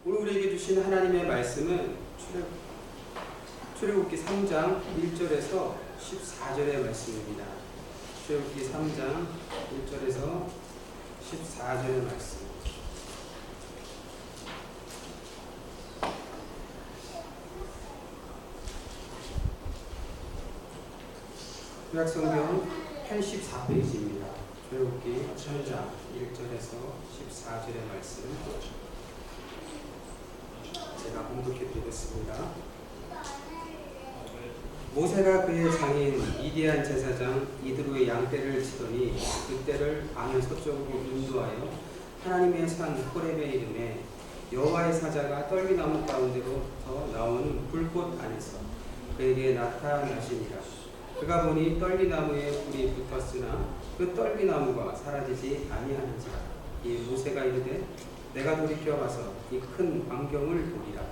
오늘 우리에게 주신 하나님의 말씀은 출애굽기 3장 1절에서 14절의 말씀입니다. 출애굽기 3장 1절에서 14절의 말씀. 구약성경 84페이지입니다. 출애굽기 3장 1절에서 14절의 말씀 제가 봉독해 드리겠습니다. 모세가 그의 장인 미디안 제사장 이드로의 양떼를 치더니 그 떼를 방을 서쪽으로 인도하여 하나님의 산 호렙에 이르매 여호와의 사자가 떨기나무 가운데로부터 나오는 불꽃 안에서 그에게 나타나시니라. 그가 보니 떨기나무에 불이 붙었으나 그 떨기나무가 사라지지 아니하는지라. 이 모세가 이르되 내가 돌이켜 가서 이 큰 광경을 보리라.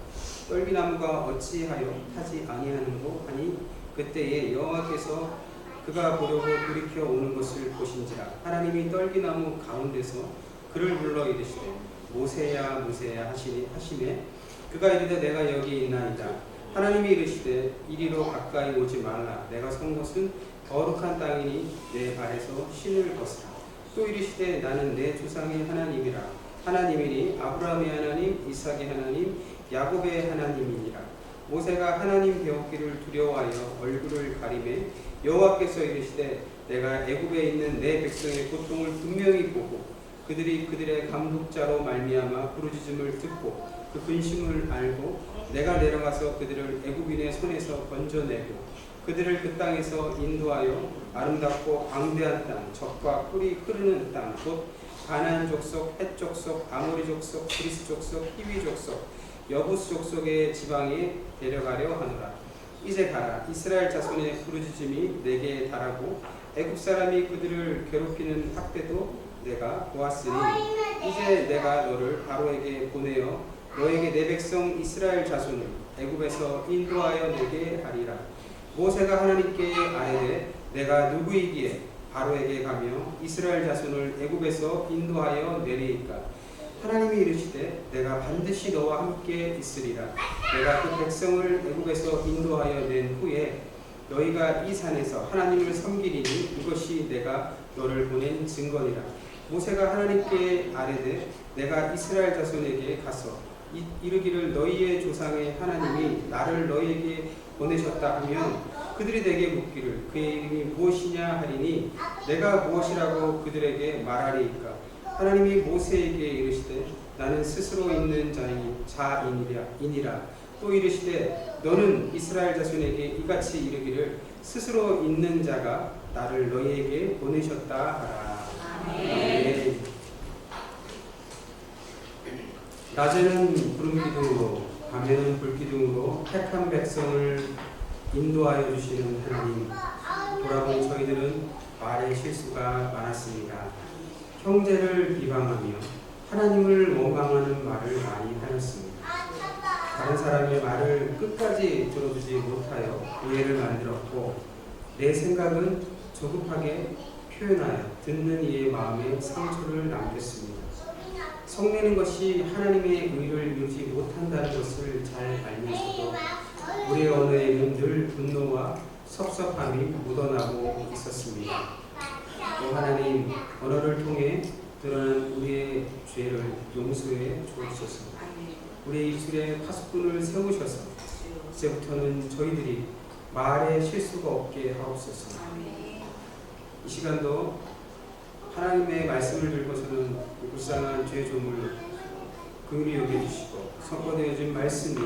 떨기나무가 어찌하여 타지 아니하는고 하니 그때에 여호와께서 그가 보려고 돌이켜 오는 것을 보신지라. 하나님이 떨기나무 가운데서 그를 불러 이르시되 모세야 모세야 하시매 그가 이르되 내가 여기 있나이다. 하나님이 이르시되 이리로 가까이 오지 말라. 내가 선 곳은 거룩한 땅이니 내 발에서 신을 벗으라. 또 이르시되 나는 내 조상의 하나님이라. 하나님이니 아브라함의 하나님, 이삭의 하나님, 야곱의 하나님이니라. 모세가 하나님 배웠기를 두려워하여 얼굴을 가리매 여호와께서 이르시되 내가 애굽에 있는 내 백성의 고통을 분명히 보고 그들이 그들의 감독자로 말미암아 부르짖음을 듣고 그 근심을 알고 내가 내려가서 그들을 애굽인의 손에서 건져내고 그들을 그 땅에서 인도하여 아름답고 광대한 땅, 젖과 꿀이 흐르는 땅, 곧 가나안 족속, 헷 족속, 아모리 족속, 그리스 족속, 히위 족속, 여부스 족속의 지방에 데려가려 하노라. 이제 가라. 이스라엘 자손의 부르짖음이 내게 달하고 애굽 사람이 그들을 괴롭히는 학대도 내가 보았으니 이제 내가 너를 바로에게 보내어 너에게 내 백성 이스라엘 자손을 애굽에서 인도하여 내게 하리라. 모세가 하나님께 아뢰되 내가 누구이기에 바로에게 가며 이스라엘 자손을 애굽에서 인도하여 내리이까. 하나님이 이르시되 내가 반드시 너와 함께 있으리라. 내가 그 백성을 애굽에서 인도하여 낸 후에 너희가 이 산에서 하나님을 섬기리니 이것이 내가 너를 보낸 증거니라. 모세가 하나님께 아뢰되 내가 이스라엘 자손에게 가서 이르기를 너희의 조상의 하나님이 나를 너희에게 보내셨다 하면 그들이 내게 묻기를 그의 이름이 무엇이냐 하리니 내가 무엇이라고 그들에게 말하리이까. 하나님이 모세에게 이르시되 나는 스스로 있는 자이니라. 또 이르시되 너는 이스라엘 자손에게 이같이 이르기를 스스로 있는 자가 나를 너희에게 보내셨다 하라. 아멘. 낮에는 구름기둥으로 밤에는 불기둥으로 택한 백성을 인도하여 주시는 하나님, 돌아본 저희들은 말의 실수가 많았습니다. 형제를 비방하며 하나님을 원망하는 말을 많이 하였습니다. 다른 사람의 말을 끝까지 들어주지 못하여 오해를 만들었고 내 생각은 조급하게 표현하여 듣는 이의 마음에 상처를 남겼습니다. 성내는 것이 하나님의 의를 이루지 못한다는 것을 잘 알면서도 우리의 언어에는 늘 분노와 섭섭함이 묻어나고 있었습니다. 또 하나님, 언어를 통해 드러난 우리의 죄를 용서해 주옵소서. 우리의 입술에 파수꾼을 세우셔서 이제부터는 저희들이 말에 실수가 없게 하옵소서. 이 시간도 하나님의 말씀을 들고서는 불쌍한 죄 조물로 긍휼히 여겨주시고 선포되어진 말씀이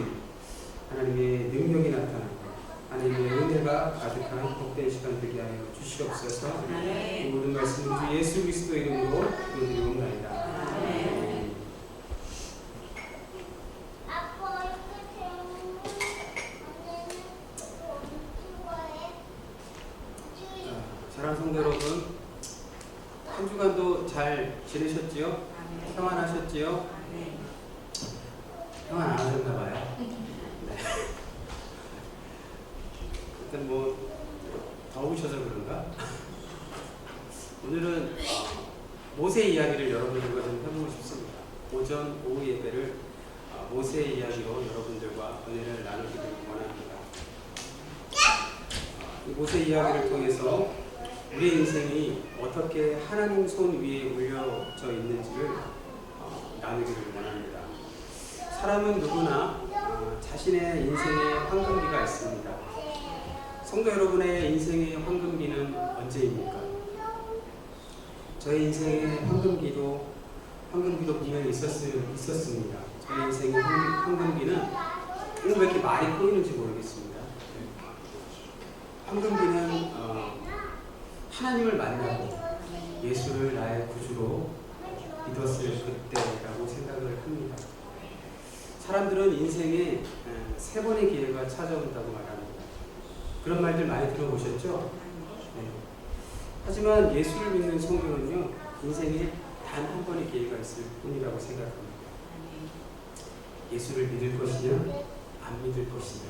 하나님의 능력이 나타나고 하나님의 은혜가 가득한 복된 시간 되게 하여 주시옵소서. 이 모든 말씀은 주 예수 그리스도 이름으로 기도드리옵나이다. 사랑하는 성도 여러분, 한 주간도 잘 지내셨지요? 평안하셨지요? 평안 안 하셨나봐요. 네. 일단 뭐 더우셔서 그런가? 오늘은 모세 이야기를 여러분들과 좀 해보고 싶습니다. 오전, 오후 예배를 모세의 이야기로 여러분들과 은혜를 나누기를 원합니다. 이 모세 이야기를 통해서 우리의 인생이 어떻게 하나님 손 위에 올려져 있는지를 나누기를 원합니다. 사람은 누구나 자신의 인생의 황금기가 있습니다. 성도 여러분의 인생의 황금기는 언제입니까? 저의 인생의 황금기도 분명히 있었습니다. 저의 인생의 황금기는 왜 이렇게 말이 꼬이는지 모르겠습니다. 황금기는 하나님을 만나고 예수를 나의 구주로 믿었을 그때라고 생각을 합니다. 사람들은 인생에 3번의 기회가 찾아온다고 말합니다. 그런 말들 많이 들어보셨죠? 네. 하지만 예수를 믿는 성도는요, 인생에 단 한 번의 기회가 있을 뿐이라고 생각합니다. 예수를 믿을 것이냐, 안 믿을 것이냐.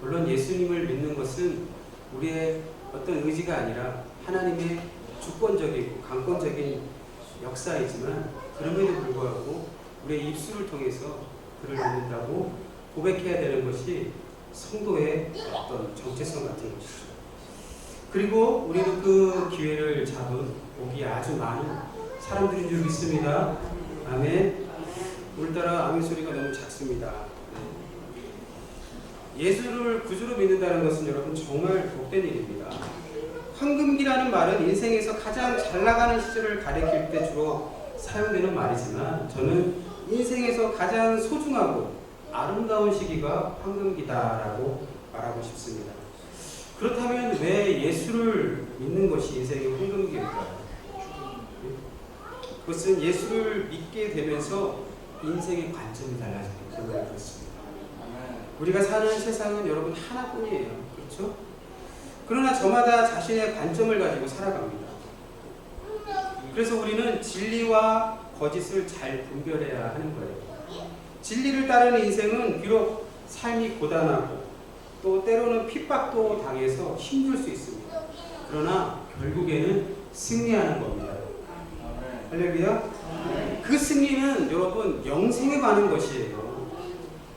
물론 예수님을 믿는 것은 우리의 어떤 의지가 아니라 하나님의 주권적이고 강권적인 역사이지만, 그럼에도 불구하고 우리의 입술을 통해서 그를 믿는다고 고백해야 되는 것이 성도의 어떤 정체성 같은 것이죠. 그리고 우리는 그 기회를 잡은 복이 아주 많은 사람들인 줄 믿습니다. 아멘. 오늘따라 아멘 소리가 너무 작습니다. 예수를 구주로 믿는다는 것은 여러분 정말 복된 일입니다. 황금기라는 말은 인생에서 가장 잘 나가는 시절을 가리킬 때 주로 사용되는 말이지만, 저는 인생에서 가장 소중하고 아름다운 시기가 황금기다라고 말하고 싶습니다. 그렇다면 왜 예수를 믿는 것이 인생의 황금기일까요? 그것은 예수를 믿게 되면서 인생의 관점이 달라지기 때문에 그렇습니다. 우리가 사는 세상은 여러분 하나뿐이에요. 그렇죠? 그러나 저마다 자신의 관점을 가지고 살아갑니다. 그래서 우리는 진리와 거짓을 잘 분별해야 하는 거예요. 진리를 따르는 인생은 비록 삶이 고단하고 또 때로는 핍박도 당해서 힘들 수 있습니다. 그러나 결국에는 승리하는 겁니다. 할렐루야. 그 승리는 여러분 영생에 관한 것이에요.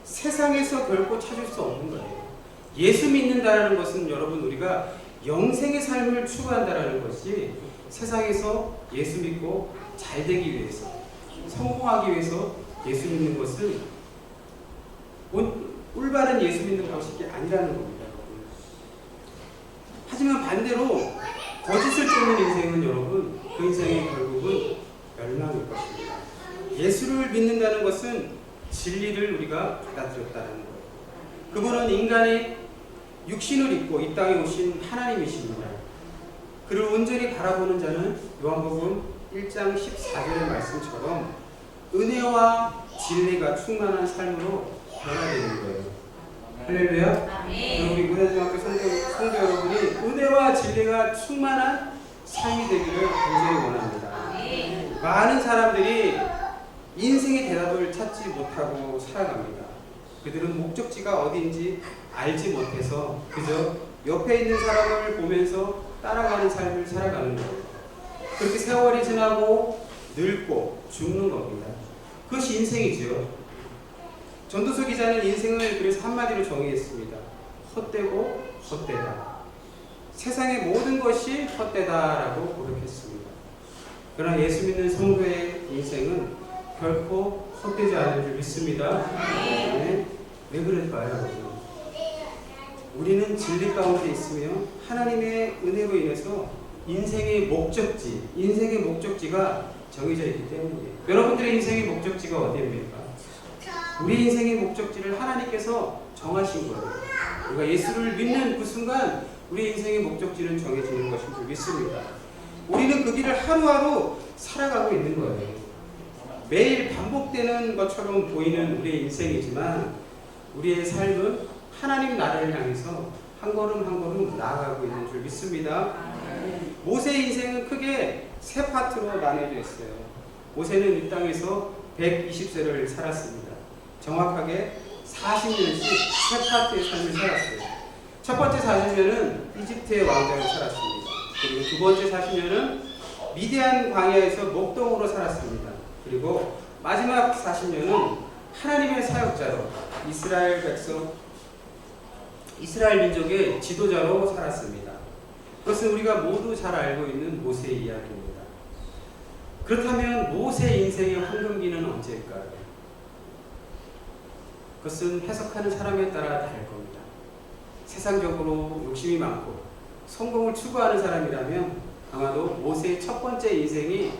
세상에서 결코 찾을 수 없는 거예요. 예수 믿는다는 것은 여러분 우리가 영생의 삶을 추구한다는 것이, 세상에서 예수 믿고 잘 되기 위해서, 성공하기 위해서 예수 믿는 것은 올바른 예수 믿는 방식이 아니라는 겁니다. 하지만 반대로 거짓을 쫓는 인생은 여러분, 그 인생의 결국은 멸망일 것입니다. 예수를 믿는다는 것은 진리를 우리가 받아들였다는 거예요. 그분은 인간의 육신을 입고 이 땅에 오신 하나님이십니다. 그를 온전히 바라보는 자는 요한복음 1장 14절의 말씀처럼 은혜와 진리가 충만한 삶으로 변화되는 거예요. 할렐루야. 우리 고대중학교 성도 여러분이 은혜와 진리가 충만한 삶이 되기를 굉장히 원합니다. 많은 사람들이 인생의 대답을 찾지 못하고 살아갑니다. 그들은 목적지가 어디인지 알지 못해서 그저 옆에 있는 사람을 보면서 따라가는 삶을 살아가는 거예요. 그렇게 세월이 지나고 늙고 죽는 겁니다. 그것이 인생이지요. 전도서 기자는 인생을 그래서 한마디로 정의했습니다. 헛되고 헛되다. 세상의 모든 것이 헛되다라고 고백했습니다. 그러나 예수 믿는 성도의 인생은 결코 헛되지 않을 줄 믿습니다. 네. 왜 그럴까요? 우리는 진리 가운데 있으며 하나님의 은혜로 인해서 인생의 목적지가 정해져 있기 때문이에요. 여러분들의 인생의 목적지가 어디입니까? 우리 인생의 목적지를 하나님께서 정하신 거예요. 우리가 예수를 믿는 그 순간 우리 인생의 목적지는 정해지는 것인 줄 믿습니다. 우리는 그 길을 하루하루 살아가고 있는 거예요. 매일 반복되는 것처럼 보이는 우리의 인생이지만 우리의 삶은 하나님 나라를 향해서 한 걸음 한 걸음 나아가고 있는 줄 믿습니다. 모세의 인생은 크게 3파트로 나뉘어져 있어요. 모세는 이 땅에서 120세를 살았습니다. 정확하게 40년씩 3파트의 삶을 살았어요. 첫 번째 40년은 이집트의 왕자로 살았습니다. 그리고 두 번째 40년은 미디안 광야에서 목동으로 살았습니다. 그리고 마지막 40년은 하나님의 사역자로 이스라엘 백성, 이스라엘 민족의 지도자로 살았습니다. 그것은 우리가 모두 잘 알고 있는 모세의 이야기입니다. 그렇다면 모세의 인생의 황금기는 언제일까요? 그것은 해석하는 사람에 따라 다를 겁니다. 세상적으로 욕심이 많고 성공을 추구하는 사람이라면 아마도 모세의 첫 번째 인생이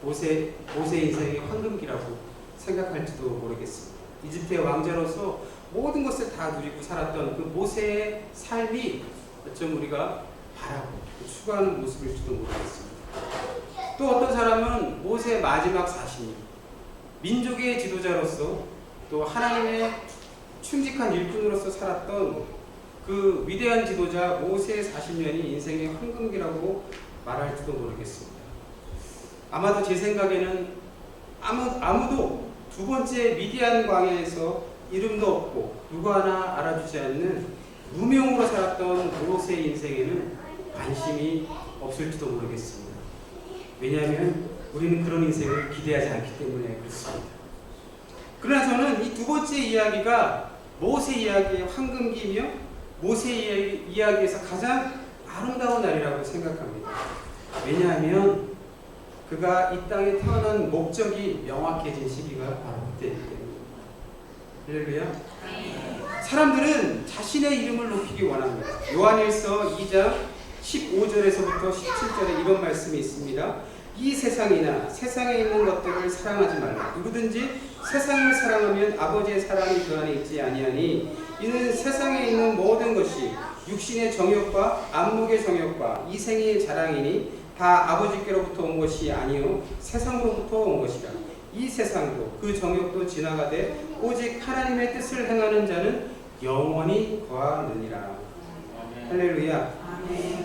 모세의 인생의 황금기라고 생각할지도 모르겠습니다. 이집트의 왕자로서 모든 것을 다 누리고 살았던 그 모세의 삶이 어쩜 우리가 바라고 추구하는 모습일지도 모르겠습니다. 또 어떤 사람은 모세의 마지막 40년, 민족의 지도자로서 또 하나님의 충직한 일꾼으로서 살았던 그 위대한 지도자 모세의 40년이 인생의 황금기라고 말할지도 모르겠습니다. 아마도 제 생각에는 아무도 두 번째 미디안 광야에서 이름도 없고 누구 하나 알아주지 않는 무명으로 살았던 모세의 인생에는 관심이 없을지도 모르겠습니다. 왜냐하면 우리는 그런 인생을 기대하지 않기 때문에 그렇습니다. 그러나 저는 이 두 번째 이야기가 모세 이야기의 황금기이며 모세 이야기에서 가장 아름다운 날이라고 생각합니다. 왜냐하면 그가 이 땅에 태어난 목적이 명확해진 시기가 바로 그때이기 때문입니다. 할렐루야. 사람들은 자신의 이름을 높이기 원합니다. 요한일서 2장 15절에서부터 17절에 이런 말씀이 있습니다. 이 세상이나 세상에 있는 것들을 사랑하지 말라. 누구든지 세상을 사랑하면 아버지의 사랑이 그 안에 있지 아니하니 이는 세상에 있는 모든 것이 육신의 정욕과 안목의 정욕과 이생의 자랑이니 다 아버지께로부터 온 것이 아니요 세상으로부터 온 것이라. 이 세상도 그 정욕도 지나가되 오직 하나님의 뜻을 행하는 자는 영원히 거하느니라. 할렐루야.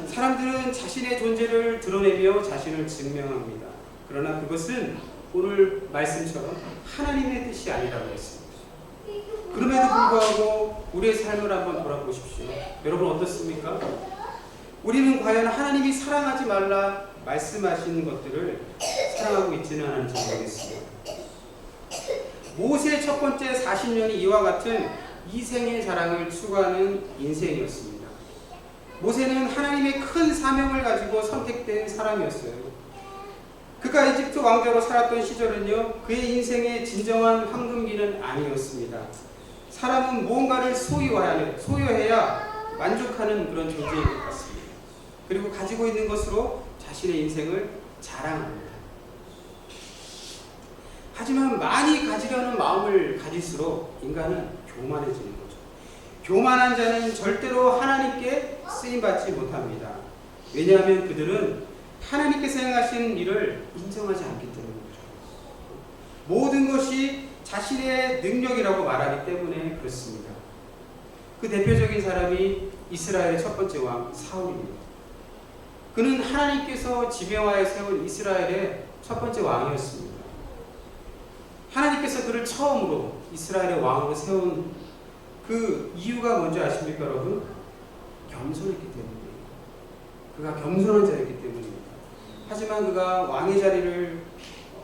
사람들은 자신의 존재를 드러내며 자신을 증명합니다. 그러나 그것은 오늘 말씀처럼 하나님의 뜻이 아니라고 했습니다. 그럼에도 불구하고 우리의 삶을 한번 돌아보십시오. 여러분 어떻습니까? 우리는 과연 하나님이 사랑하지 말라 말씀하시는 것들을 사랑하고 있지는 않은지 모르겠습니다. 모세의 첫 번째 40년이 이와 같은 이생의 자랑을 추구하는 인생이었습니다. 모세는 하나님의 큰 사명을 가지고 선택된 사람이었어요. 그가 이집트 왕자로 살았던 시절은요, 그의 인생의 진정한 황금기는 아니었습니다. 사람은 무언가를 소유해야 만족하는 그런 존재인 것 같습니다. 그리고 가지고 있는 것으로 자신의 인생을 자랑합니다. 하지만 많이 가지려는 마음을 가질수록 인간은 교만해지는 거죠. 교만한 자는 절대로 하나님께 쓰임받지 못합니다. 왜냐하면 그들은 하나님께서 행하신 일을 인정하지 않기 때문입니다. 모든 것이 자신의 능력이라고 말하기 때문에 그렇습니다. 그 대표적인 사람이 이스라엘의 첫 번째 왕 사울입니다. 그는 하나님께서 지명하여 세운 이스라엘의 첫 번째 왕이었습니다. 하나님께서 그를 처음으로 이스라엘의 왕으로 세운 그 이유가 뭔지 아십니까, 여러분? 겸손했기 때문입니다. 그가 겸손한 자였기 때문입니다. 하지만 그가 왕의 자리를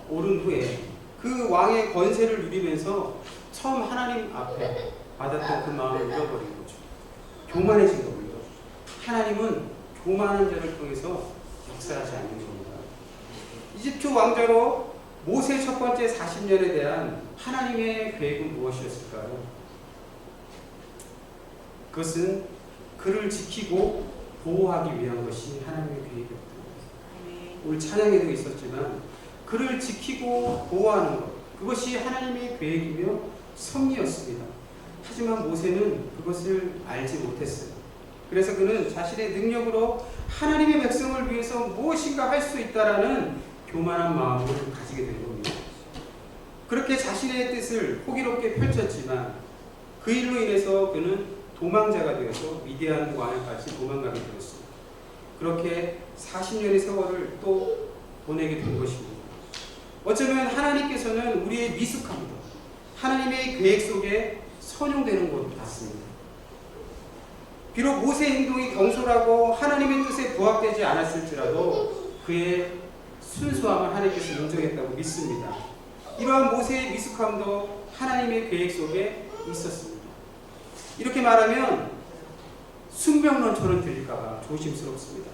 오른 후에 그 왕의 권세를 누리면서 처음 하나님 앞에 받았던 그 마음을 잃어버린 거죠. 교만해진 겁니다. 하나님은 교만한 자를 통해서 역사하지 않는 겁니다. 이집트 왕자로 모세의 첫 번째 40년에 대한 하나님의 계획은 무엇이었을까요? 그것은 그를 지키고 보호하기 위한 것이 하나님의 계획이었습니다. 오늘 찬양에도 있었지만 그를 지키고 보호하는 것, 그것이 하나님의 계획이며 섭리였습니다. 하지만 모세는 그것을 알지 못했어요. 그래서 그는 자신의 능력으로 하나님의 백성을 위해서 무엇인가 할 수 있다라는 교만한 마음을 가지게 된 겁니다. 그렇게 자신의 뜻을 호기롭게 펼쳤지만 그 일로 인해서 그는 도망자가 되어서 미디안 왕에까지 도망가게 되었습니다. 그렇게 40년의 세월을 또 보내게 된 것입니다. 어쩌면 하나님께서는 우리의 미숙함도 하나님의 계획 속에 선용되는 것 같습니다. 비록 모세의 행동이 경솔하고 하나님의 뜻에 부합되지 않았을지라도 그의 순수함을 하나님께서 인정했다고 믿습니다. 이러한 모세의 미숙함도 하나님의 계획 속에 있었습니다. 이렇게 말하면 숙명론처럼 들릴까봐 조심스럽습니다.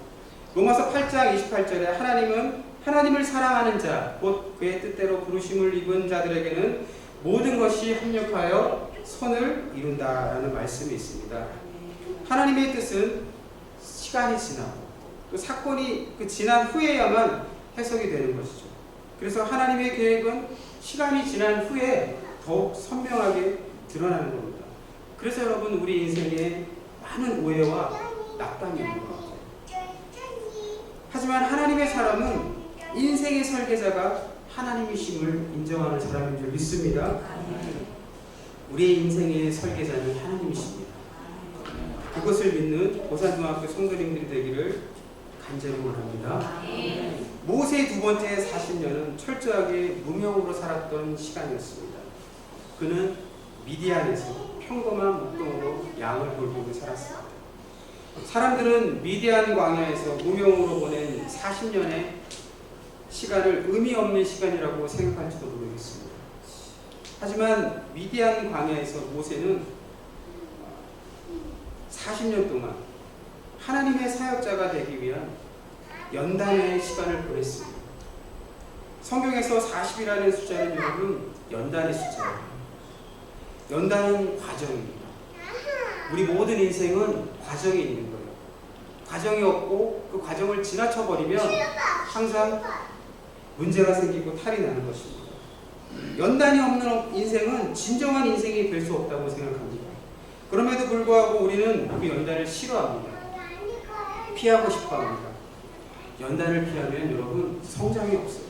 로마서 8장 28절에 하나님은 하나님을 사랑하는 자, 곧 그의 뜻대로 부르심을 입은 자들에게는 모든 것이 합력하여 선을 이룬다라는 말씀이 있습니다. 하나님의 뜻은 시간이 지나고 또 사건이 지난 후에야만 해석이 되는 것이죠. 그래서 하나님의 계획은 시간이 지난 후에 더욱 선명하게 드러나는 겁니다. 그래서 여러분 우리 인생에 많은 오해와 낙담이 있는 것 같아요. 하지만 하나님의 사람은 인생의 설계자가 하나님이심을 인정하는 사람인 줄 믿습니다. 우리의 인생의 설계자는 하나님이십니다. 그것을 믿는 고산중학교 성도님들이 되기를 간절히 원합니다. 모세의 두 번째 40년은 철저하게 무명으로 살았던 시간이었습니다. 그는 미디안에서 평범한 목동으로 양을 돌보고 살았습니다. 사람들은 미디안 광야에서 무명으로 보낸 40년의 시간을 의미 없는 시간이라고 생각할지도 모르겠습니다. 하지만 미디안 광야에서 모세는 40년 동안 하나님의 사역자가 되기 위한 연단의 시간을 보냈습니다. 성경에서 40이라는 숫자는 여러분 연단의 숫자예요. 연단은 과정입니다. 우리 모든 인생은 과정이 있는 거예요. 과정이 없고 그 과정을 지나쳐버리면 항상 문제가 생기고 탈이 나는 것입니다. 연단이 없는 인생은 진정한 인생이 될 수 없다고 생각합니다. 그럼에도 불구하고 우리는 그 연단을 싫어합니다. 피하고 싶어합니다. 연단을 피하면 여러분 성장이 없어요.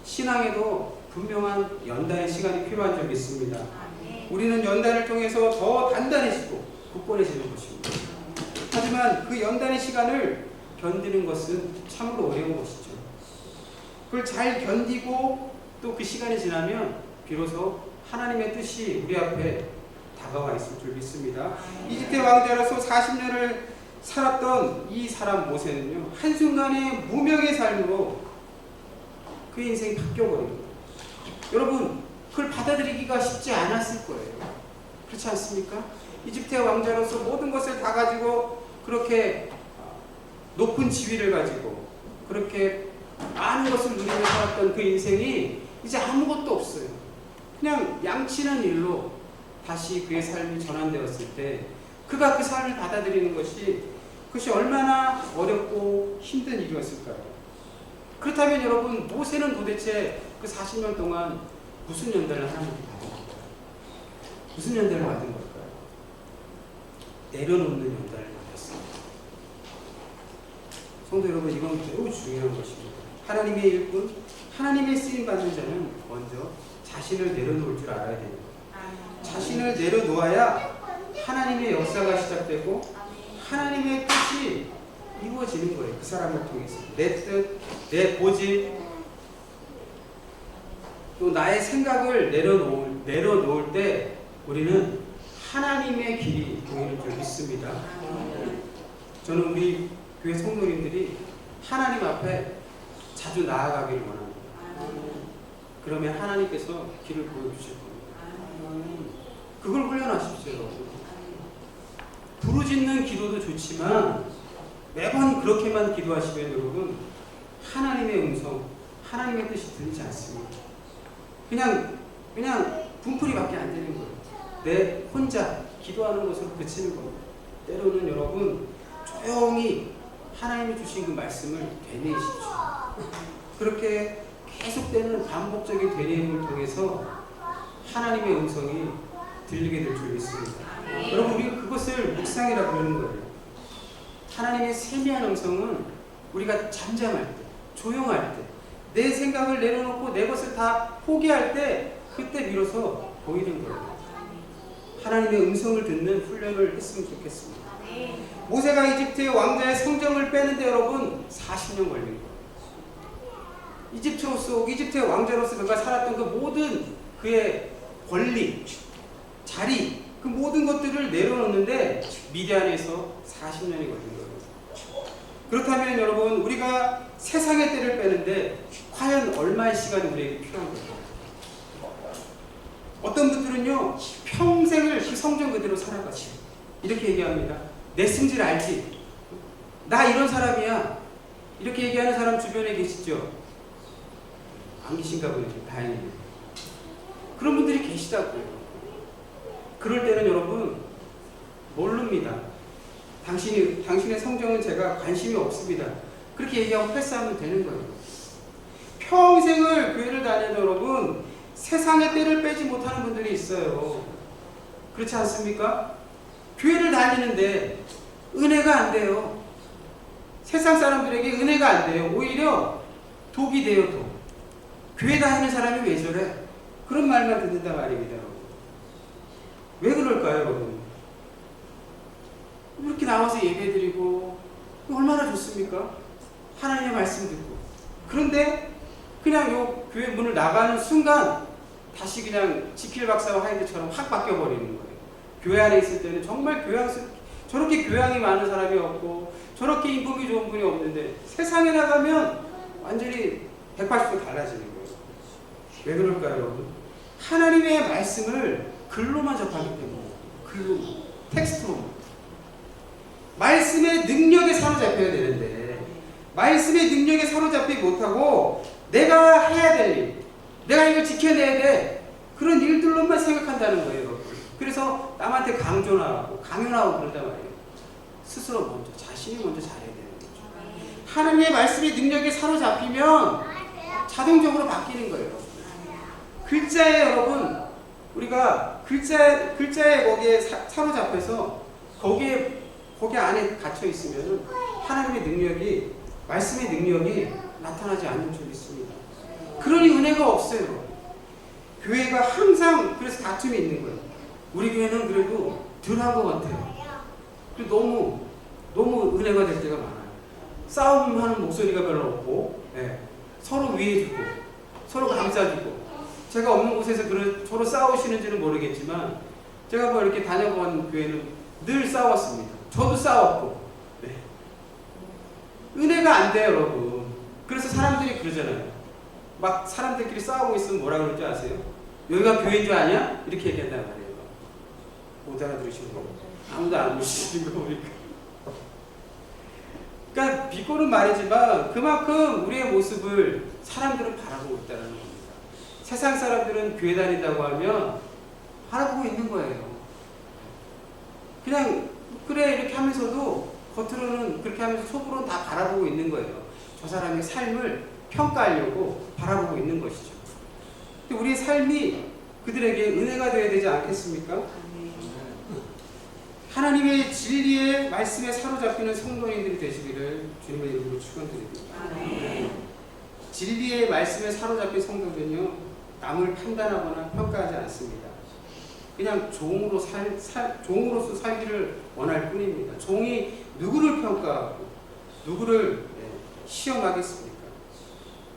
신앙에도 분명한 연단의 시간이 필요한 적이 있습니다. 우리는 연단을 통해서 더 단단해지고 굳건해지는 것입니다. 하지만 그 연단의 시간을 견디는 것은 참으로 어려운 것이죠. 그걸 잘 견디고 또 그 시간이 지나면 비로소 하나님의 뜻이 우리 앞에 다가와 있을 줄 믿습니다. 이집트 왕자로서 40년을 살았던 이 사람 모세는요, 한순간의 무명의 삶으로 그 인생이 바뀌어버립니다. 여러분, 그걸 받아들이기가 쉽지 않았을 거예요. 그렇지 않습니까? 이집트 왕자로서 모든 것을 다 가지고 그렇게 높은 지위를 가지고 그렇게 많은 것을 누리며 살았던 그 인생이 이제 아무것도 없어요. 그냥 양치는 일로 다시 그의 삶이 전환되었을 때 그가 그 삶을 받아들이는 그것이 얼마나 어렵고 힘든 일이었을까요? 그렇다면 여러분, 모세는 도대체 그 40년 동안 무슨 연단을 하나님께 받은 걸까요? 무슨 연단을 받은 걸까요? 내려놓는 연단을 받았습니다. 성도 여러분, 이건 매우 중요한 것입니다. 하나님의 일꾼, 하나님의 쓰임받는 자는 먼저 자신을 내려놓을 줄 알아야 됩니다. 자신을 내려놓아야 하나님의 역사가 시작되고 하나님의 뜻이 이루어지는 거예요. 그 사람을 통해서. 내 뜻, 내 고집, 또 나의 생각을 내려놓을 때 우리는 하나님의 길이 보이는 줄 믿습니다. 저는 우리 교회 성도님들이 하나님 앞에 자주 나아가기를 원합니다. 그러면 하나님께서 길을 보여주실 겁니다. 그걸 훈련하십시오, 여러분. 부르짖는 기도도 좋지만 매번 그렇게만 기도하시면 여러분 하나님의 음성, 하나님의 뜻이 들리지 않습니다. 그냥 분풀이밖에 안 되는 거예요. 내 혼자 기도하는 것으로 그치는 겁니다. 때로는 여러분 조용히 하나님이 주신 그 말씀을 되뇌이십시오. 그렇게 계속되는 반복적인 되뇌임을 통해서 하나님의 음성이 들리게 될 줄 믿습니다. 여러분, 우리가 그것을 묵상이라 부르는 거예요. 하나님의 세미한 음성은 우리가 잠잠할 때, 조용할 때, 내 생각을 내려놓고 내 것을 다 포기할 때, 그때 비로소 보이는 거예요. 하나님의 음성을 듣는 훈련을 했으면 좋겠습니다. 모세가 이집트의 왕자의 성정을 빼는데 여러분 40년 걸린 거예요. 이집트의 왕자로서 그가 살았던 그 모든 그의 권리, 자리, 그 모든 것들을 내려놓는데 미디안에서 40년이 걸린 거예요. 그렇다면 여러분, 우리가 세상의 때를 빼는데 과연 얼마의 시간이 우리에게 필요한 걸까요? 어떤 분들은요 평생을 그 성전 그대로 살아가지. 이렇게 얘기합니다. 내 승질 알지? 나 이런 사람이야. 이렇게 얘기하는 사람 주변에 계시죠? 안 계신가 보네요. 다행이네요. 그런 분들이 계시다고요. 그럴 때는 여러분 모릅니다. 당신의 성정은 제가 관심이 없습니다. 그렇게 얘기하고 패스하면 되는 거예요. 평생을 교회를 다녀도 여러분 세상의 때를 빼지 못하는 분들이 있어요. 그렇지 않습니까? 교회를 다니는데 은혜가 안 돼요. 세상 사람들에게 은혜가 안 돼요. 오히려 독이 돼요. 독. 교회 다니는 사람이 왜 저래? 그런 말만 듣는단 말입니다. 여러분. 왜 그럴까요, 여러분? 이렇게 나와서 예배드리고 얼마나 좋습니까? 하나님의 말씀 듣고. 그런데 그냥 요 교회 문을 나가는 순간 다시 그냥 지킬 박사와 하이드처럼 확 바뀌어버리는 거예요. 교회 안에 있을 때는 정말 저렇게 교양이 많은 사람이 없고 저렇게 인품이 좋은 분이 없는데 세상에 나가면 완전히 180도 달라지는 거예요. 왜 그럴까요, 여러분? 하나님의 말씀을 글로만 접하기 때문에. 글로, 텍스트로. 말씀의 능력에 사로잡혀야 되는데 말씀의 능력에 사로잡지 못하고 내가 해야 될 일, 내가 이걸 지켜내야 돼, 그런 일들로만 생각한다는 거예요. 그래서 남한테 강조나 하고 강요하고 그러단 말이에요. 스스로 먼저, 자신이 먼저 잘해야 되는 거죠. 하나님의 말씀의 능력에 사로잡히면 자동적으로 바뀌는 거예요. 글자에 여러분, 우리가 글자에 거기에 사로잡혀서 거기 안에 갇혀 있으면 하나님의 능력이, 말씀의 능력이 나타나지 않는 적이 있습니다. 그러니 은혜가 없어요. 교회가 항상 그래서 다툼이 있는 거예요. 우리 교회는 그래도 덜한 것 같아요. 너무 은혜가 될 때가 많아요. 싸움하는 목소리가 별로 없고, 네. 서로 위해주고 서로 감싸주고. 제가 없는 곳에서 서로 싸우시는지는 모르겠지만 제가 뭐 이렇게 다녀본 교회는 늘 싸웠습니다. 저도 싸웠고. 네. 은혜가 안 돼요, 여러분. 그래서 사람들이 그러잖아요. 막 사람들끼리 싸우고 있으면 뭐라 그러는지 아세요? 여기가 교회인 줄 아냐? 이렇게 얘기한단 말이에요. 못 알아들으시는 거. 아무도 안 보시는 거 보니까. 그러니까 비꼬는 말이지만 그만큼 우리의 모습을 사람들은 바라보고 있다는 겁니다. 세상 사람들은 교회 다닌다고 하면 바라보고 있는 거예요. 그냥 그래 이렇게 하면서도 겉으로는 그렇게 하면서 속으로는 다 바라보고 있는 거예요. 저 사람의 삶을 평가하려고 바라보고 있는 것이죠. 근데 우리의 삶이 그들에게 은혜가 되어야 되지 않겠습니까? 하나님의 진리의 말씀에 사로잡히는 성도인들이 되시기를 주님의 이름으로 축원드립니다. 진리의 말씀에 사로잡힌 성도들은요, 남을 판단하거나 평가하지 않습니다. 그냥 종으로서 살기를 원할 뿐입니다. 종이 누구를 평가하고 누구를 시험하겠습니까?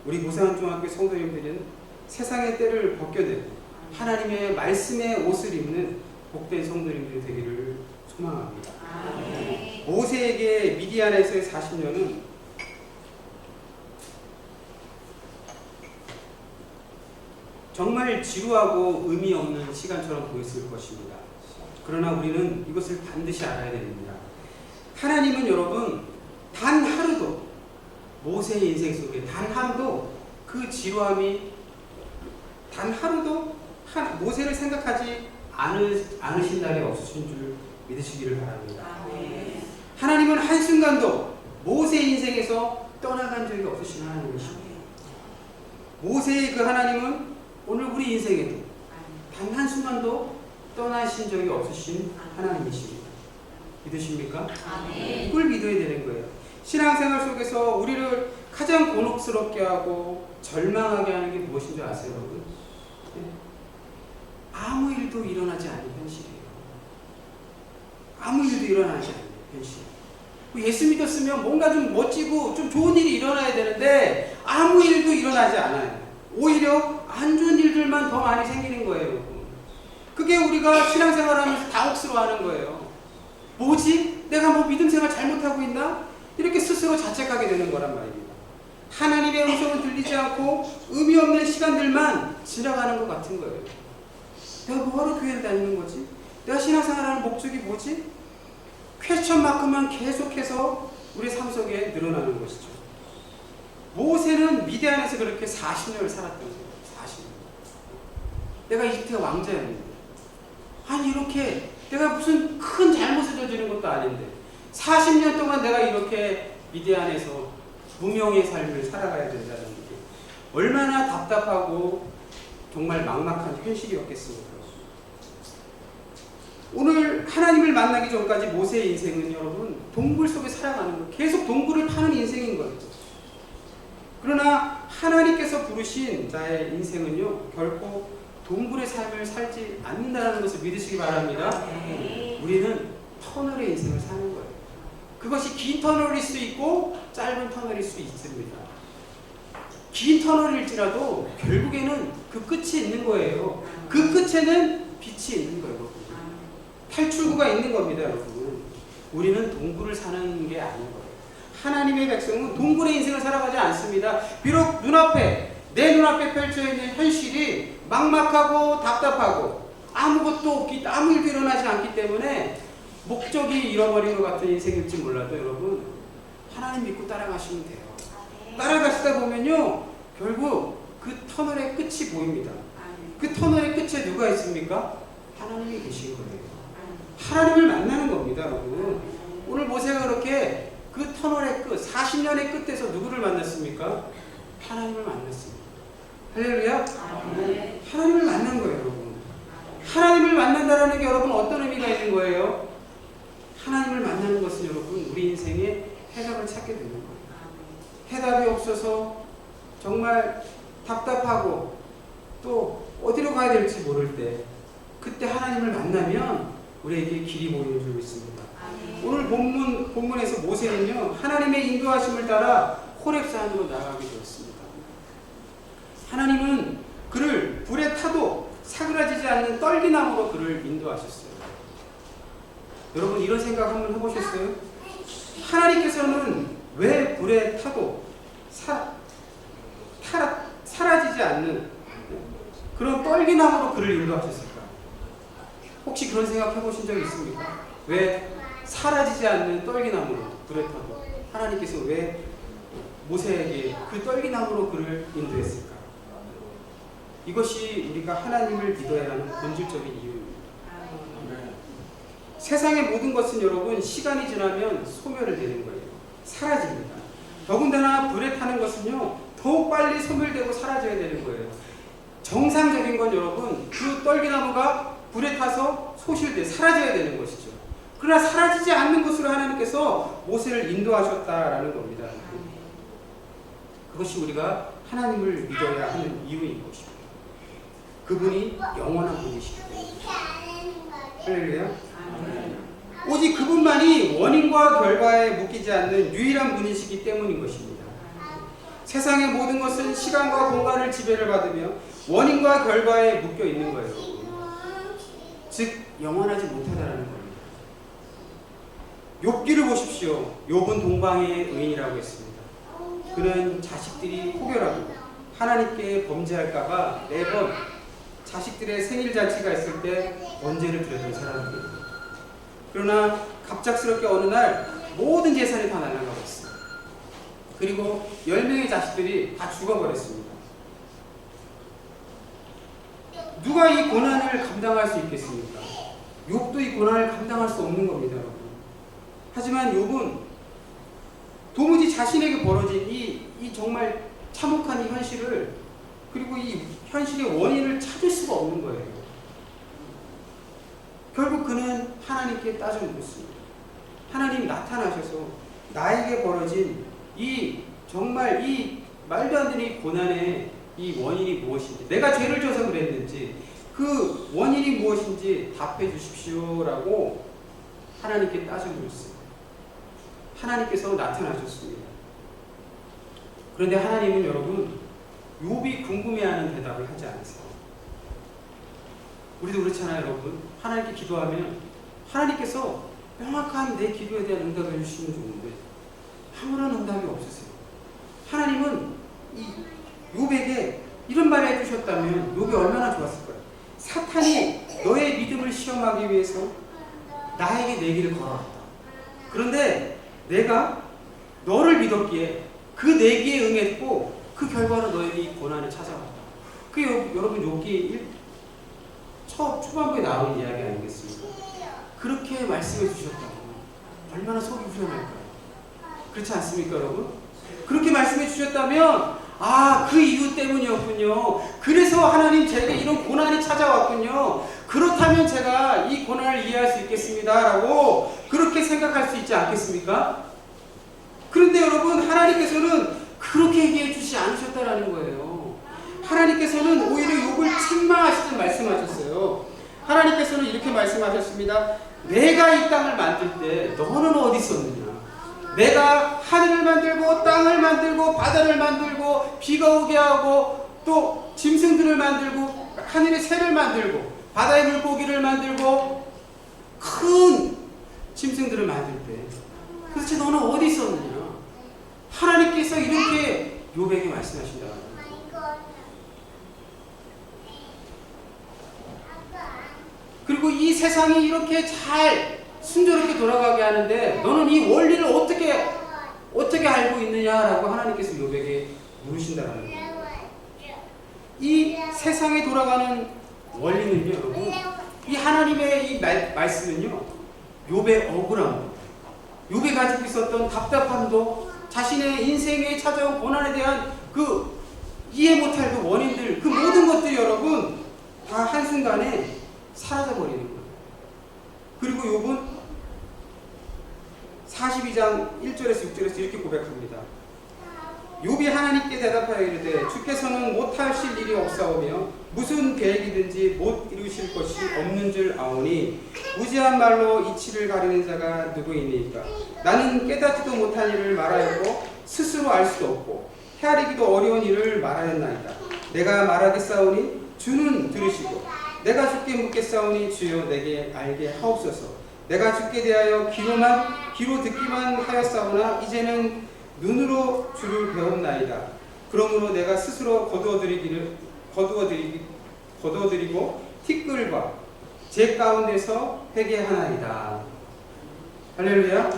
우리 고사한중학교 성도님들은 세상의 때를 벗겨내고 하나님의 말씀의 옷을 입는 복된 성도님들이 되기를 소망합니다. 모세에게 미디안에서의 40년은 정말 지루하고 의미 없는 시간처럼 보였을 것입니다. 그러나 우리는 이것을 반드시 알아야 됩니다. 하나님은 여러분 단 하루도 모세의 인생 속에 단 하루도 그 지루함이 단 하루도 모세를 생각하지 않으신 날이 없으신 줄 믿으시기를 바랍니다. 하나님은 한순간도 모세의 인생에서 떠나간 적이 없으신 하나님이십니다. 모세의 그 하나님은 오늘 우리 인생에도 단 한순간도 떠나신 적이 없으신 하나님이십니다. 믿으십니까? 이걸 믿어야 되는 거예요. 신앙생활 속에서 우리를 가장 곤혹스럽게 하고 절망하게 하는 게 무엇인 줄 아세요, 여러분? 아무 일도 일어나지 않는 현실이에요. 아무 일도 일어나지 않는 현실. 예수 믿었으면 뭔가 좀 멋지고 좀 좋은 일이 일어나야 되는데 아무 일도 일어나지 않아요. 오히려 안 좋은 일들만 더 많이 생기는 거예요. 그게 우리가 신앙생활하면서 당혹스러워하는 거예요. 뭐지? 내가 뭐 믿음 생활 잘못하고 있나? 이렇게 스스로 자책하게 되는 거란 말입니다. 하나님의 음성은 들리지 않고 의미 없는 시간들만 지나가는 것 같은 거예요. 내가 뭐하러 교회를 다니는 거지? 내가 신앙생활하는 목적이 뭐지? 퀘스천 마크만 계속해서 우리 삶 속에 늘어나는 것이죠. 모세는 미디안에서 그렇게 40년을 살았던 거예요. 40년. 내가 이집트의 왕자였는데, 아니 이렇게 내가 무슨 큰 잘못을 저지른 것도 아닌데 40년 동안 내가 이렇게 미디안에서 무명의 삶을 살아가야 된다는 게 얼마나 답답하고 정말 막막한 현실이었겠습니까? 오늘 하나님을 만나기 전까지 모세의 인생은 여러분 동굴 속에 살아가는 거예요. 계속 동굴을 파는 인생인 거예요. 그러나 하나님께서 부르신 자의 인생은요 결코 동굴의 삶을 살지 않는다는 것을 믿으시기 바랍니다. 우리는 터널의 인생을 사는 거예요. 그것이 긴 터널일 수 있고 짧은 터널일 수 있습니다. 긴 터널일지라도 결국에는 그 끝이 있는 거예요. 그 끝에는 빛이 있는 거예요. 여러분. 탈출구가 있는 겁니다. 여러분. 우리는 동굴을 사는 게 아닌 거예요. 하나님의 백성은 동굴의 인생을 살아가지 않습니다. 비록 내 눈앞에 펼쳐있는 현실이 막막하고 답답하고 아무것도 없기, 아무 일도 일어나지 않기 때문에 목적이 잃어버린 것 같은 인생일지 몰라도 여러분 하나님 믿고 따라가시면 돼요. 따라가시다 보면요 결국 그 터널의 끝이 보입니다. 그 터널의 끝에 누가 있습니까? 하나님이 계신 거예요. 하나님을 만나는 겁니다. 여러분. 오늘 모세가 그렇게 그 터널의 끝 40년의 끝에서 누구를 만났습니까? 하나님을 만났습니다. 할렐루야. 하나님을 만난 거예요. 여러분. 하나님을 만난다는 게 여러분 어떤 의미가 있는 거예요? 하나님을 만나는 것은 여러분 우리 인생에 해답을 찾게 되는 거예요. 해답이 없어서 정말 답답하고 또 어디로 가야 될지 모를 때 그때 하나님을 만나면 우리에게 길이 보이는 줄 믿습니다. 오늘 본문에서 모세는요 하나님의 인도하심을 따라 호렙산으로 나아가게 되었습니다. 하나님은 그를 불에 타도 사그라지지 않는 떨기나무로 그를 인도하셨어요. 여러분 이런 생각 한번 해보셨어요? 하나님께서는 왜 불에 타도 사라지지 않는 그런 떨기나무로 그를 인도하셨을까? 혹시 그런 생각 해보신 적 있습니까? 왜 사라지지 않는 떨기나무로 불에 타도 하나님께서 왜 모세에게 그 떨기나무로 그를 인도했을까? 이것이 우리가 하나님을 믿어야 하는 본질적인 이유입니다. 세상의 모든 것은 여러분 시간이 지나면 소멸되는 거예요. 사라집니다. 더군다나 불에 타는 것은요 더욱 빨리 소멸되고 사라져야 되는 거예요. 정상적인 건 여러분 그 떨기나무가 불에 타서 소실돼 사라져야 되는 것이죠. 그러나 사라지지 않는 것으로 하나님께서 모세를 인도하셨다라는 겁니다. 그것이 우리가 하나님을 믿어야 하는 이유인 것입니다. 그분이 영원한 분이시기 때문에. 할렐루야. 오직 그분만이 원인과 결과에 묶이지 않는 유일한 분이시기 때문인 것입니다. 세상의 모든 것은 시간과 공간을 지배를 받으며 원인과 결과에 묶여 있는 거예요. 즉 영원하지 못하다라는 겁니다. 욥기를 보십시오. 욥은 동방의 의인이라고 했습니다. 그는 자식들이 혹여라도 하나님께 범죄할까봐 매번 자식들의 생일 잔치가 있을 때 번제를 드렸던 사람입니다. 그러나 갑작스럽게 어느 날 모든 재산이 다 날아가 버렸어요. 그리고 10명의 자식들이 다 죽어버렸습니다. 누가 이 고난을 감당할 수 있겠습니까? 욥도 이 고난을 감당할 수 없는 겁니다. 여러분. 하지만 욥은 도무지 자신에게 벌어진 이 정말 참혹한 이 현실을 그리고 이 현실의 원인을 찾을 수가 없는 거예요. 결국 그는 하나님께 따져 묻습니다. 하나님 나타나셔서 나에게 벌어진 이 정말 이 말도 안 되는 이 고난의 이 원인이 무엇인지 내가 죄를 져서 그랬는지 그 원인이 무엇인지 답해 주십시오라고 하나님께 따져 묻습니다. 하나님께서 나타나셨습니다. 그런데 하나님은 여러분 욥이 궁금해하는 대답을 하지 않으세요. 우리도 그렇잖아요, 여러분. 하나님께 기도하면 하나님께서 명확한 내 기도에 대한 응답을 해주시면 좋은데 아무런 응답이 없으세요. 하나님은 이 욥에게 이런 말을 해주셨다면 욥이 얼마나 좋았을까요? 사탄이 너의 믿음을 시험하기 위해서 나에게 내기를 걸어왔다. 그런데 내가 너를 믿었기에 그 내기에 응했고 그 결과로 너에게 이 고난이 찾아왔다. 여러분 욥기 초반부에 나오는 이야기 아니겠습니까? 그렇게 말씀해 주셨다고 얼마나 속이 후련할까요? 그렇지 않습니까, 여러분? 그렇게 말씀해 주셨다면 그 이유 때문이었군요. 그래서 하나님 제게 이런 고난이 찾아왔군요. 그렇다면 제가 이 고난을 이해할 수 있겠습니다 라고 그렇게 생각할 수 있지 않겠습니까? 그런데 여러분, 하나님께서는 그렇게 얘기해 주지 않으셨다라는 거예요. 하나님께서는 오히려 욥을 책망하시듯 말씀하셨어요. 하나님께서는 이렇게 말씀하셨습니다. 내가 이 땅을 만들 때 너는 어디 있었느냐? 내가 하늘을 만들고 땅을 만들고 바다를 만들고 비가 오게 하고 또 짐승들을 만들고 하늘의 새를 만들고 바다의 물고기를 만들고 큰 짐승들을 만들 때 도대체 너는 어디 있었느냐? 하나님께서 이렇게 욥에게 말씀하신다. 그리고 이 세상이 이렇게 잘 순조롭게 돌아가게 하는데 너는 이 원리를 어떻게 알고 있느냐라고 하나님께서 욥에게 물으신다는 거예요. 이 세상에 돌아가는 원리는요, 여러분, 이 하나님의 이 말씀은요, 욥의 억울함, 욥이 가지고 있었던 답답함도, 자신의 인생에 찾아온 고난에 대한 그 이해 못할 그 원인들, 그 모든 것들이 여러분 다 한순간에 사라져버리는 거예요. 그리고 욥은 42장 1절에서 6절에서 이렇게 고백합니다. 욥이 하나님께 대답하여 이르되 주께서는 못하실 일이 없사오며 무슨 계획이든지 못 이루실 것이 없는 줄 아오니 무지한 말로 이치를 가리는 자가 누구이니까? 나는 깨닫지도 못한 일을 말하였고 스스로 알 수도 없고 헤아리기도 어려운 일을 말하였나이다. 내가 말하겠사오니 주는 들으시고 내가 주께 묻겠사오니 주여 내게 알게 하옵소서. 내가 주께 대하여 귀로 듣기만 하였사오나 이제는 눈으로 주를 배웠나이다. 그러므로 내가 스스로 거두어드리고 티끌과 제 가운데서 회개하나이다. 할렐루야.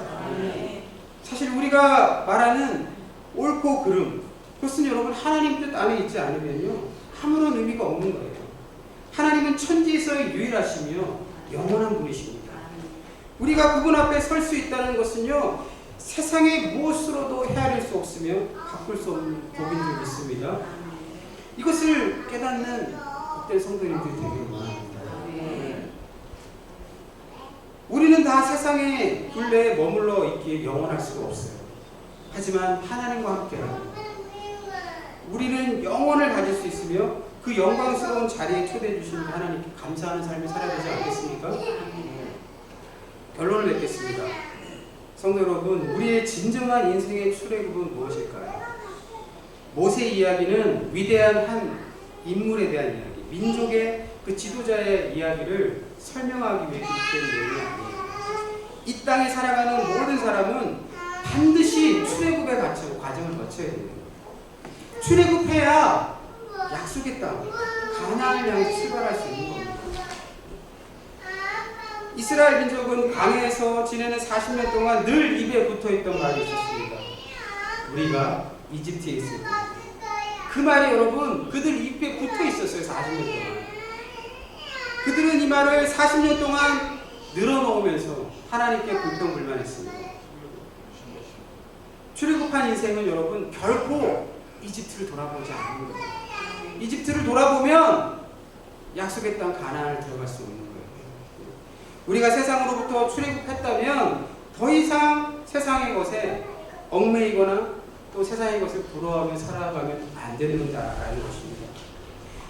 사실 우리가 말하는 옳고 그름, 그것은 여러분 하나님 뜻 안에 있지 않으면요 아무런 의미가 없는 거예요. 하나님은 천지에서 유일하시며 영원한 분이십니다. 우리가 그분 앞에 설 수 있다는 것은요 세상의 무엇으로도 헤아릴 수 없으며 바꿀 수 없는 법인 줄 믿습니다. 이것을 깨닫는 복된 성도님들이 되기를 원합니다. 우리는 다 세상의 굴레에 머물러 있기에 영원할 수가 없어요. 하지만 하나님과 함께라면 우리는 영원을 가질 수 있으며 그 영광스러운 자리에 초대해 주신 하나님께 감사하는 삶을 살아야 되지 않겠습니까? 결론을 맺겠습니다. 성도 여러분, 우리의 진정한 인생의 출애굽은 무엇일까요? 모세 이야기는 위대한 한 인물에 대한 이야기, 민족의 그 지도자의 이야기를 설명하기 위해 기록된 내용이 아니에요. 이 땅에 살아가는 모든 사람은 반드시 출애굽의 과정을 거쳐야 돼요. 출애굽해야 약속의 땅, 가나안을 향해 출발할 수 있는 겁니다. 이스라엘 민족은 광야에서 지내는 40년 동안 늘 입에 붙어있던 말이 있었습니다. 우리가 이집트에 있을 때. 그 말이 여러분 그들 입에 붙어있었어요. 40년 동안. 그들은 이 말을 40년 동안 늘어놓으면서 하나님께 불평불만했습니다. 출애굽한 인생은 여러분 결코 이집트를 돌아보지 않는 거예요. 이집트를 돌아보면 약속의 땅 가나안을 들어갈 수 없는 거예요. 우리가 세상으로부터 출애굽했다면 더 이상 세상의 것에 얽매이거나 또 세상의 것을 부러워하며 살아가면 안 된다라는 것입니다.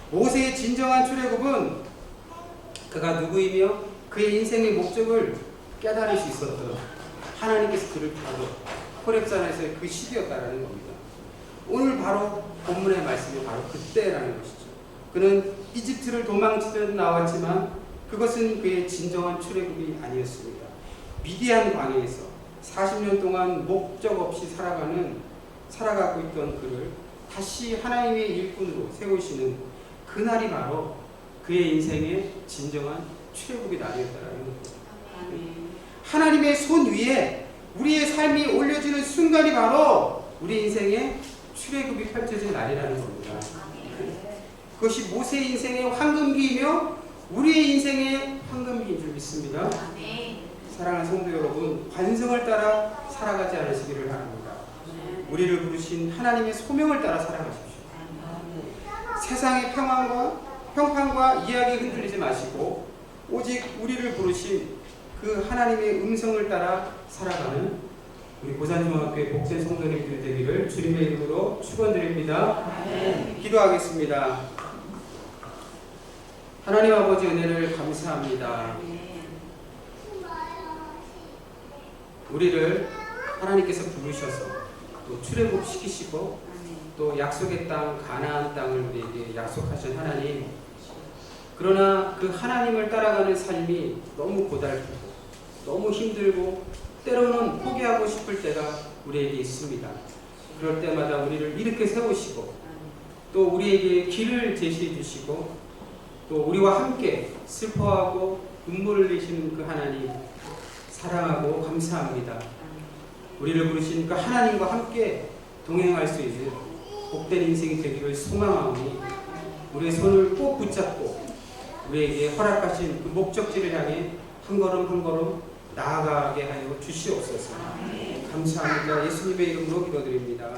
모세의 진정한 출애굽은 그가 누구이며 그의 인생의 목적을 깨달을 수 있었던 하나님께서 그를 바로 호렙산에서의 그 시기였다라는 겁니다. 오늘 바로 본문의 말씀이 바로 그때라는 것이죠. 그는 이집트를 도망치듯 나왔지만 그것은 그의 진정한 출애굽이 아니었습니다. 미디안 광야에서 40년 동안 목적 없이 살아가고 있던 그를 다시 하나님의 일꾼으로 세우시는 그날이 바로 그의 인생의 진정한 출애굽의 날이었다라는 겁니다. 하나님의 손 위에 우리의 삶이 올려지는 순간이 바로 우리 인생의 출애굽이 펼쳐진 날이라는 겁니다. 그것이 모세의 인생의 황금기이며 우리의 인생의 황금기인 줄 믿습니다. 사랑하는 성도 여러분, 관성을 따라 살아가지 않으시기를 바랍니다. 우리를 부르신 하나님의 소명을 따라 살아가십시오. 세상의 평판과 이야기에 흔들리지 마시고 오직 우리를 부르신 그 하나님의 음성을 따라 살아가는 우리 고산중학교의 복된 성도님들 되기를 주님의 이름으로 축원드립니다. 기도하겠습니다. 하나님 아버지 은혜를 감사합니다. 우리를 하나님께서 부르셔서 또 출애굽 시키시고 또 약속의 땅 가나안 땅을 우리에게 약속하신 하나님, 그러나 그 하나님을 따라가는 삶이 너무 고달프고 너무 힘들고 때로는 포기하고 싶을 때가 우리에게 있습니다. 그럴 때마다 우리를 일으켜 세우시고 또 우리에게 길을 제시해 주시고 또 우리와 함께 슬퍼하고 눈물을 흘리시는 그 하나님 사랑하고 감사합니다. 우리를 부르신 그 하나님과 함께 동행할 수 있는 복된 인생이 되기를 소망하오니 우리의 손을 꼭 붙잡고 우리에게 허락하신 그 목적지를 향해 한 걸음 한 걸음 나아가게 하여 주시옵소서. 감사합니다. 예수님의 이름으로 기도드립니다.